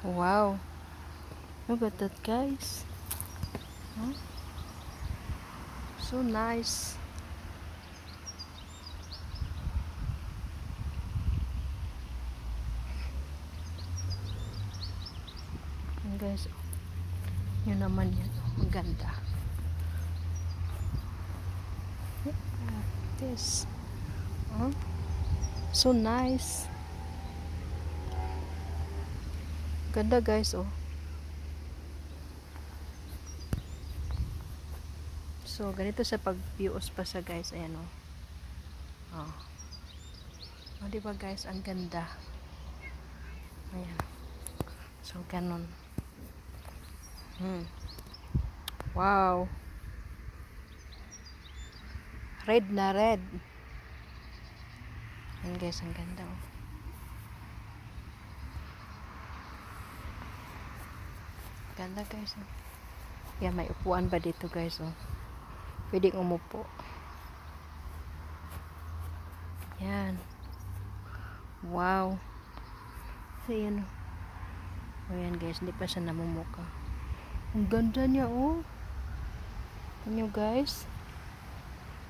Wow. Look at that, guys. Huh? So nice. And guys, yun naman yan. Ang ganda. Look at this. Huh? So nice. Ganda, guys, oh. So, ganito sa pag-views pa sa, guys. Ayan, oh. Oh. Oh, diba, guys? Ang ganda. Ayan. So, ganun. Wow. Red na red. Ayan, guys. Ang ganda, oh. Ganda, guys, oh. Yan, may upuan ba dito, guys, oh. Pwedeng umupo. Yan. Wow. Ayan, oh. Ayan, guys. Hindi pa siya namumuka. Ang ganda niya, oh. Ano, guys?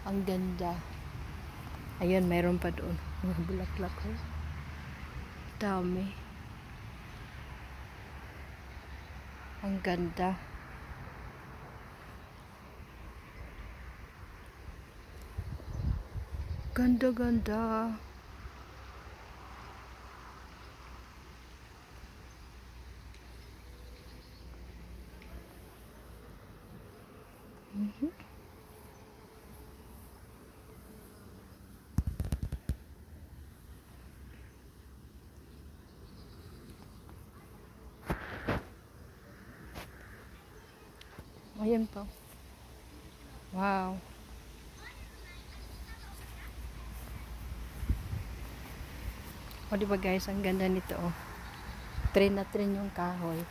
Ang ganda. Ayun, mayroon pa doon. Mga bulaklak, oh. Dami. Ang ganda. Ganda, ganda. Ayan po. Wow. O, diba, guys, ang ganda nito, oh. Trin na trin yung kahoy.